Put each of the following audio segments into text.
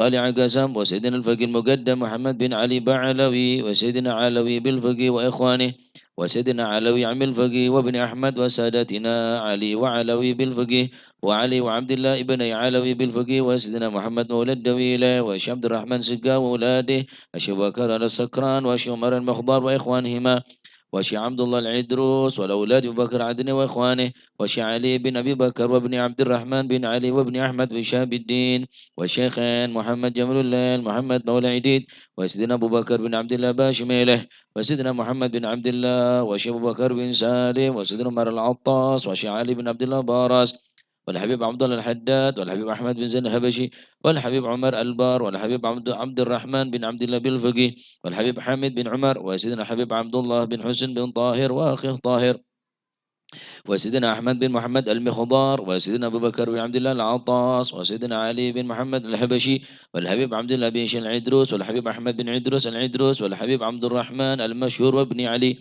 قال عقاسم وسيدنا الفقيه المقدم محمد بن علي بعلوي وسيدنا علوي بالفقيه وإخوانه وسيدنا علوي عم الفقيه وابن أحمد وسادتنا علي وعلوي بالفقيه وعلي وعبد الله ابن علوي بالفقيه وسيدنا محمد مولى الدويلة وشيخ عبد الرحمن سقا وأولاده الشيخ بكر السكران والشيخ عمر المخضر وإخوانهما وشي عبد الله العدروس والأولاد أبو بكر عدن وإخوانه وشي علي بن أبي بكر وابن عبد الرحمن بن علي وابن أحمد بن شهاب الدين والشيخين محمد جمل الليل محمد مولى عديد وسيدنا أبو بكر بن عبد الله باشميله وسيدنا محمد بن عبد الله وشي أبو بكر بن سالم وسيدنا عمر العطاس وشي علي بن عبد الله بارس والحبيب عبد الله الحداد والحبيب أحمد بن زين الهبشي والحبيب عمر البار والحبيب عبد الرحمن بن عبد الله بالفقي والحبيب حامد بن عمر وسيدنا حبيب عبد الله بن حسن بن طاهر وأخيه طاهر وسيدنا أحمد بن محمد المخضار وسيدنا أبو بكر بن عبد الله العطاس وسيدنا علي بن محمد الحبشي والحبيب عبد الله بن العدروس والحبيب أحمد بن عدروس العدروس والحبيب عبد الرحمن المشهور وابن علي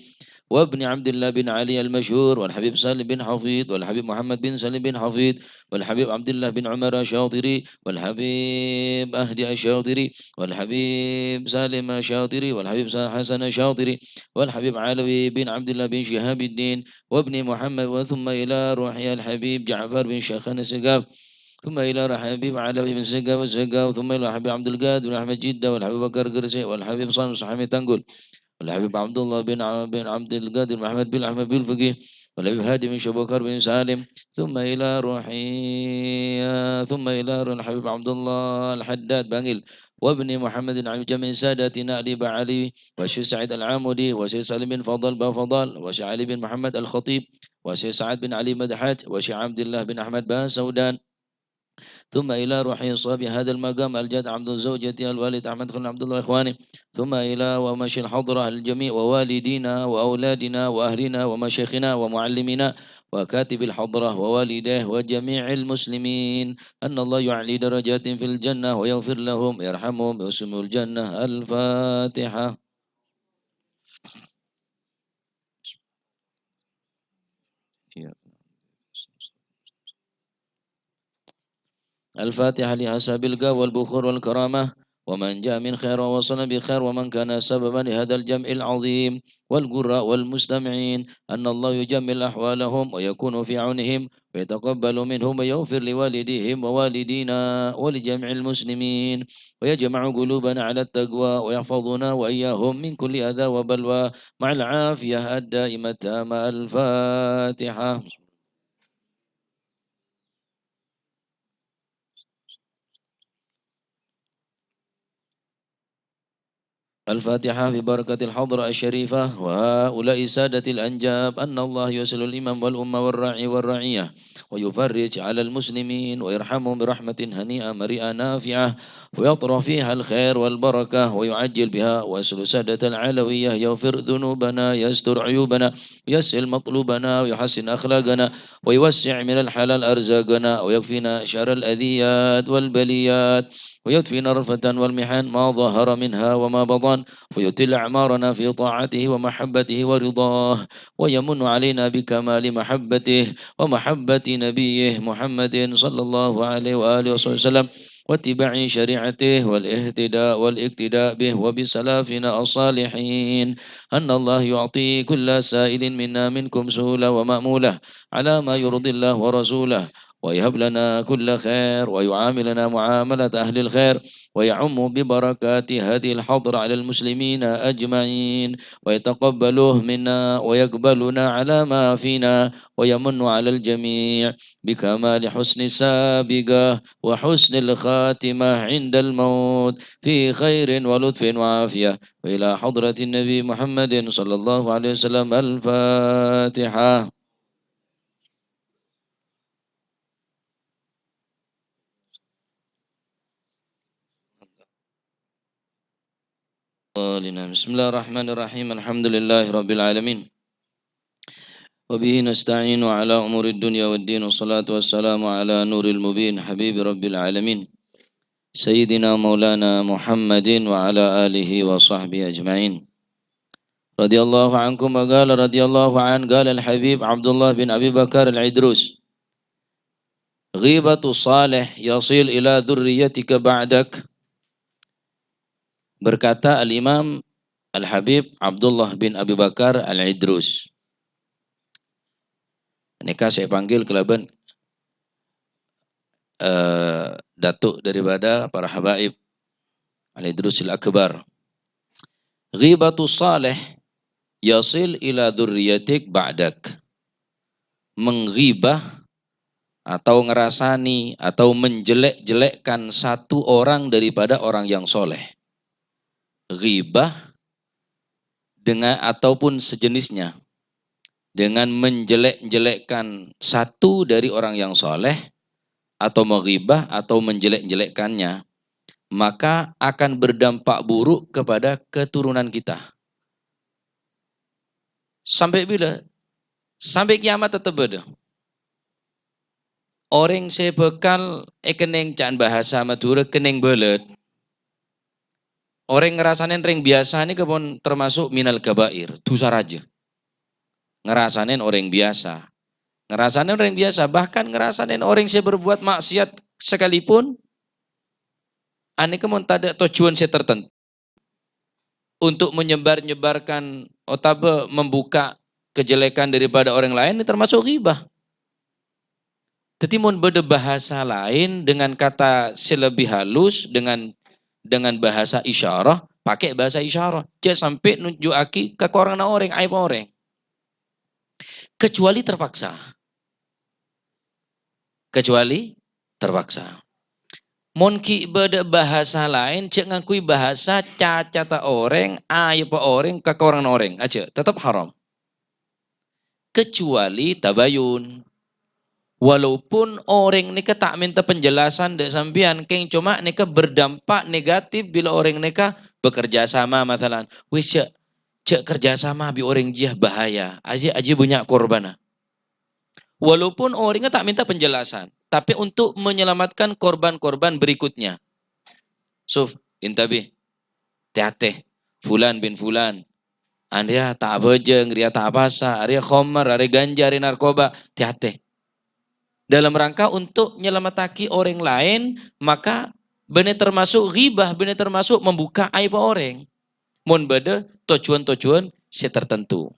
وابن عبد الله بن علي المشهور والحبيب سالم بن حفيظ والحبيب محمد بن سالم بن حفيظ والحبيب عبد الله بن عمر الشاطري والحبيب أهدي الشاطري والحبيب سالم الشاطري والحبيب حسن الشاطري والحبيب علوي بن عبد الله بن شهاب الدين وابن محمد وثم إلى روحي الحبيب جعفر بن شيخان السقاف ثم إلى حبيب علوي بن سقاف السقاف ثم إلى حبيب عبد القادر بن أحمد جدة والحبيب بكر قرسي والحبيب صالح صحامي تنقل والحبيب عبد الله بن عبد القادر محمد بن أحمد بن الفقيه والحبيب هادي بن شبكر بن سالم ثم إلى روح الحبيب عبد الله الحداد بنجل وابن محمد عبد جميع ساداتنا أبي علي وشي سعيد العامدي وشي سالم بن فضل بفضل وشي علي بن محمد الخطيب وشي سعد بن علي مدحت وشي عبد الله بن أحمد بن سودان ثم إلى روح صاب هذا المقام الجد عبد الزوجة الوالد أحمد خلنا عبد الله إخواني ثم إلى ومشي الحضرة الجميع ووالدينا وأولادنا وأهلنا ومشيخنا ومعلمنا وكاتب الحضرة ووالديه وجميع المسلمين أن الله يعلي درجات في الجنة ويغفر لهم يرحمهم ويسم الجنة الفاتحة. الفاتحة لأصحاب القا والبخور والكرامة ومن جاء من خير ووصل بخير ومن كان سببا لهذا الجمع العظيم والقراء والمستمعين أن الله يجمل أحوالهم ويكون في عونهم ويتقبل منهم ويغفر لوالديهم ووالدينا ولجميع المسلمين ويجمع قلوبنا على التقوى ويحفظنا وإياهم من كل أذى وبلوى مع العافية الدائمة مع الفاتحة. الفاتحة في بركة الحضرة الشريفة وهؤلاء سادة الأنجاب أن الله يسل الإمام والأمة والراعي والرعية ويفرج على المسلمين ويرحمهم برحمة هنيئة مريئة نافعة ويطرح فيها الخير والبركة ويعجل بها ويسل سادة العلوية يغفر ذنوبنا يستر عيوبنا يسهل مطلوبنا ويحسن أخلاقنا ويوسع من الحلال أرزاقنا ويكفينا شر الأذيات والبليات ويدفن رفة والمحن ما ظهر منها وما بطن ويتل أعمارنا في طاعته ومحبته ورضاه ويمن علينا بكمال محبته ومحبة نبيه محمد صلى الله عليه وآله وسلم واتباع شريعته والاهتداء والاقتداء به وبسلافنا الصالحين أن الله يعطي كل سائل منا منكم سهولة ومأمولة على ما يرضي الله ورسوله ويهب لنا كل خير ويعاملنا معاملة أهل الخير ويعم ببركات هذه الحضر على المسلمين أجمعين ويتقبله منا ويقبلنا على ما فينا ويمن على الجميع بكمال حسن السابقة وحسن الخاتمة عند الموت في خير ولطف وعافية وإلى حضرة النبي محمد صلى الله عليه وسلم الفاتحة. بسم الله الرحمن الرحيم الحمد لله رب العالمين وبه نستعين على أمور الدنيا والدين والصلاة والسلام على نور المبين حبيب رب العالمين سيدنا مولانا محمد وعلى آله وصحبه أجمعين رضي الله عنكم وقال رضي الله عنه قال الحبيب عبد الله بن أبي بكر العدروس غيبة صالح يصل إلى ذريتك بعدك Berkata Al-Imam Al-Habib Abdullah bin Abi Bakar Al-Idrus. Nikah saya panggil kelaban datuk daripada para habaib Al-Idrusil Akbar. Ghibatu salih yasil ila dzurriyyatik ba'dak. Menghibah atau ngerasani atau menjelek-jelekkan satu orang daripada orang yang soleh. Ghibah dengan ataupun sejenisnya. Dengan menjelek-jelekkan satu dari orang yang soleh atau menghibah atau menjelek-jelekkannya, maka akan berdampak buruk kepada keturunan kita. Sampai bila? Sampai kiamat tetap ada. Orang saya bekal keneng can bahasa Madura keneng belet. Orang ngerasain ring biasa ini kebon termasuk minal kabair, dosa raja. Ngerasain orang biasa. Ngerasain orang biasa, bahkan ngerasain orang saya berbuat maksiat sekalipun, ane kemon tada tujuan saya tertentu. Untuk menyebar-nyebarkan atau membuka kejelekan daripada orang lain, ini termasuk ghibah. Jadi mun beda bahasa lain dengan kata selebih halus dengan bahasa isyarah, pakai bahasa isyarah. Jangan sampai nunjuk aki ke orang aib orang. Kecuali terpaksa. Kecuali terpaksa. Mun ki beda bahasa lain, cek ngakui bahasa cacata orang, aib orang ke orang aja, tetap haram. Kecuali tabayun. Walaupun orang nika tak minta penjelasan dek sampean, keng cuma nika berdampak negatif bila orang nika bekerja sama matalan. Wis cek kerja sama bi orang jih bahaya. Aja banyak korban. Walaupun orangnya tak minta penjelasan, tapi untuk menyelamatkan korban-korban berikutnya. Suf, intabi, hati-hati, fulan bin fulan. Anda tak bejeng, dia tak apasa, dia khomer, dia ganja, dia narkoba, hati-hati. Dalam rangka untuk nyelamataki orang lain, maka benar termasuk ghibah, benar termasuk membuka aib orang. Mun beda tujuan-tujuan tertentu.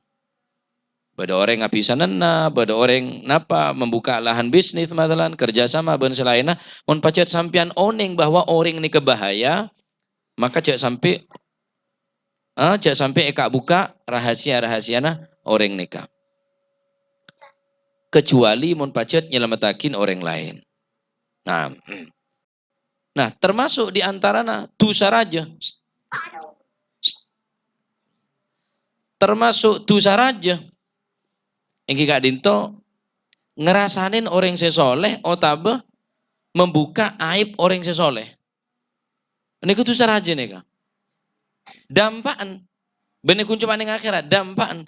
Beda orang ngapisan nana, beda orang napa membuka lahan bisnis matalan kerjasama ben selainnya. Mun pacet sampian oning bahwa orang ini kebahaya, maka cek sampai eka buka rahasia-rahasiana orang nikah. Kecuali mun pacet nyelamatakin orang lain. Nah, termasuk di antaranya dosa raja. Termasuk dosa raja. Engki Kak Dinto ngerasanin orang sesoleh otabe membuka aib orang sesoleh. Ini ku dosa raja nih Kak. Dampaan bener kunci paning akhirat dampaan.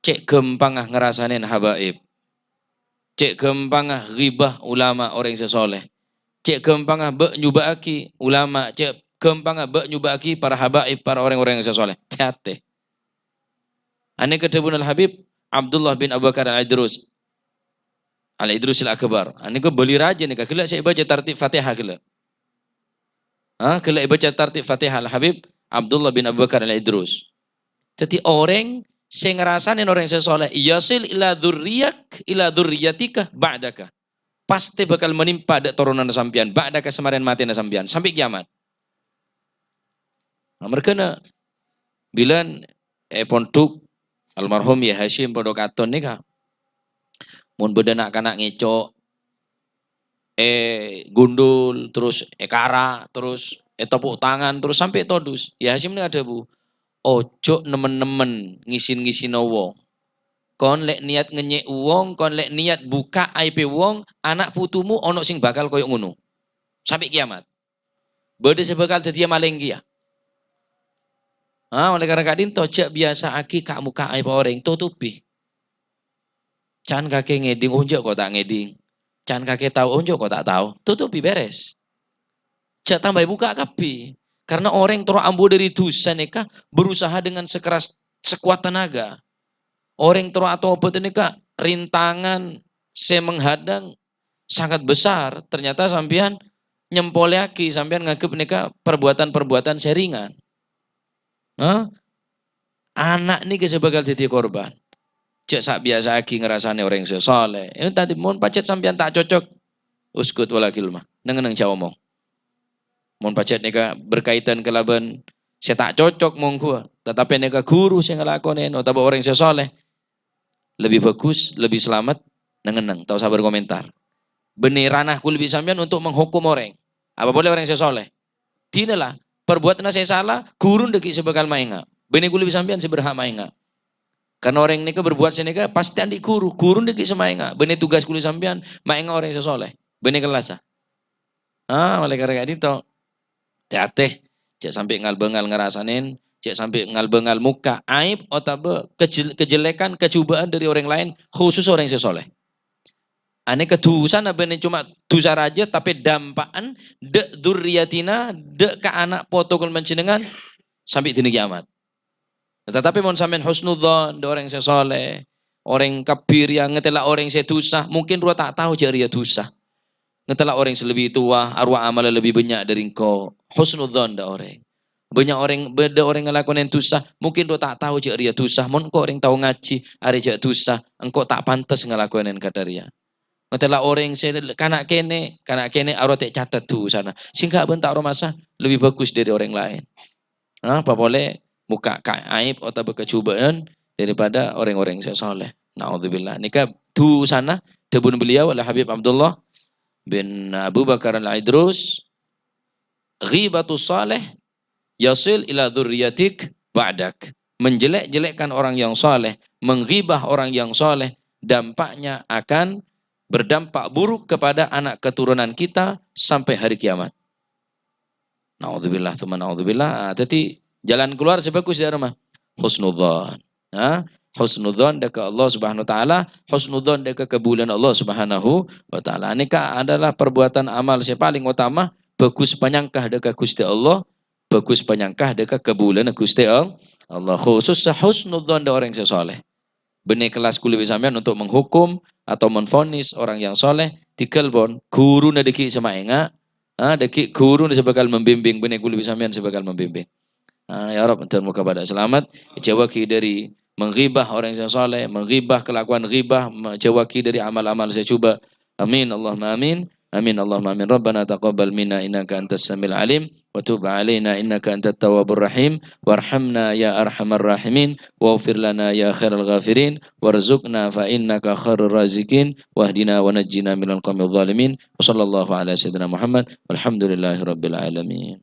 Cek gempangah ngerasanin habaib. Cek gempangah ghibah ulama orang sesoleh. Cek gempangah nyubaki ulama. Cek gempangah nyubaki para habaib, para orang-orang yang sesoleh. Hati. Ane kedebun al-Habib Abdullah bin Abu Bakar Al-Idrus. Al-Idrusil Akbar. Ane ko beli raja nih. Kila saya baca tartib Fatihah kila. Kila baca tartib Fatihah Al-Habib Abdullah bin Abu Bakar Al-Idrus. Jadi orang saya ngerasain orang saya soleh. Yasil ila dzurriyyatika ba'daka. Pasti bakal menimpa ada turunan sampian. Ba'daka semarin mati na sampian. Sampai kiamat. Nah, mereka bilan pondok almarhum ya Hashim pondok katon nih kak. Mun bedenak kanak ngecok. Gundul. Terus kara. Terus tepuk tangan. Terus sampai todus. Ya Hashim ini ada bu. Ojo nemen-nemen ngisin-ngisin wong. Kon lek niat ngenyek wong, kon lek niat buka aib wong, anak putumu ono sing bakal koyo ngono. Sampai kiamat. Bode sebakal dadi maling kia. Oleh karena kadin tojak biasa aki kak muka aib orang tutupi. Can kakek ngeding onjo kok tak ngeding. Can kakek tahu onjo kok tak tahu. Tutupi beres. Cak tambah buka kapi. Karena orang terus ambo dari dosa neka berusaha dengan sekuat tenaga. Orang terus atau apa ini kak rintangan saya menghadang sangat besar. Ternyata sampean nyempoleaki sampean nganggep nika perbuatan-perbuatan seringan. Anak niki sebakal jadi korban. Cek sak biasa lagi ngerasane orang sesoleh. Ini tadi mohon pacet sampean tak cocok. Uskut wala kilmah. Neng jauh omong. Mohon pacet nika berkaitan kelaban saya tak cocok mong gua. Tetapi nika guru saya ngelakonin atau orang sesoleh. Lebih bagus, lebih selamat. Neng tahu sabar komentar. Benih ranahku lebih sampean untuk menghukum orang. Apa boleh orang sesoleh? Tidak lah. Perbuatan saya salah, guru deki sebakal mainga. Benih ku lebih sampean seberhak mainga. Karena orang ini berbuat senika pasti andi guru deki semainga. Benih tugas kulit sampean, mainga orang sesoleh. Benih kelas. Oleh karena itu, teh cek sampai ngal-bengal ngerasanin, cek sampai ngal-bengal muka aib atau kejelekan, kecubaan dari orang lain, khusus orang sesoleh. Ane kedusan abene cuma dosa raja tapi dampakan dek dzurriyatina dek ke anak protokol mencenengan sampai dini kiamat. Tetapi mon sampean husnudzon orang yang soleh, orang kabir yang ngetela orang yang dosa, mungkin dua tak tahu jari ya dosa. Ngetela orang yang lebih tua, arwah amal lebih banyak dari engkau. Husnudzon da orang. Banyak orang beda orang ngelakuin dosa, mungkin dua tak tahu jari ya dosa. Mon kau orang tahu ngaji, ada jari dosa, engkau tak pantas ngelakuin kadaria. Ngetela orang saya kanak kene arwah tak catat tuh sana. Sehingga bentak orang masa lebih bagus dari orang lain. Apa boleh muka aib atau kecubaan daripada orang-orang yang soleh. Naudzubillah. Nikah tu sana debun beliau oleh Habib Abdullah bin Abu Bakar al-Idrus. Ghibatus saleh yasil ila dzurriyyatik ba'dak. Menjelek-jelekkan orang yang soleh, menghibah orang yang soleh, dampaknya akan berdampak buruk kepada anak keturunan kita sampai hari kiamat. Naudzubillah, tsumma naudzubillah. Jadi jalan keluar sebagus dari rumah. Husnudzon. Husnudzon dekat Allah Subhanahu wa taala, husnudzon dekat kebulan Allah Subhanahu wa taala. Nikah adalah perbuatan amal yang paling utama, bagus penyangkah dekat Gusti Allah, bagus penyangkah dekat kebulan Gusti Allah. Khusus husnudzon orang yang soleh. Benih kelas kuliah sampean untuk menghukum atau menfonis orang yang soleh, tikelbon guru nadeki sama enggak. Deki guru sebakal membimbing, benih kuliah sampean sebakal membimbing. Ya Rabb, muka pada selamat, jawaki dari menghibah orang yang soleh, menghibah kelakuan ghibah, jawaki dari amal-amal saya coba. Amin, Allahumma amin. Amin, Allahumma amin. Rabbana taqabbal minna innaka antas samil alim, wa tub alaina innaka antat tawwabur rahim, warhamna ya arhamar rahimin, waghfir lana ya khairal ghafirin, warzuqna fa innaka khairur razikin, wahdina wa najjina minal qawmidh dhalimin. Wa sallallahu ala sayyidina Muhammad, walhamdulillahi rabbil alamin.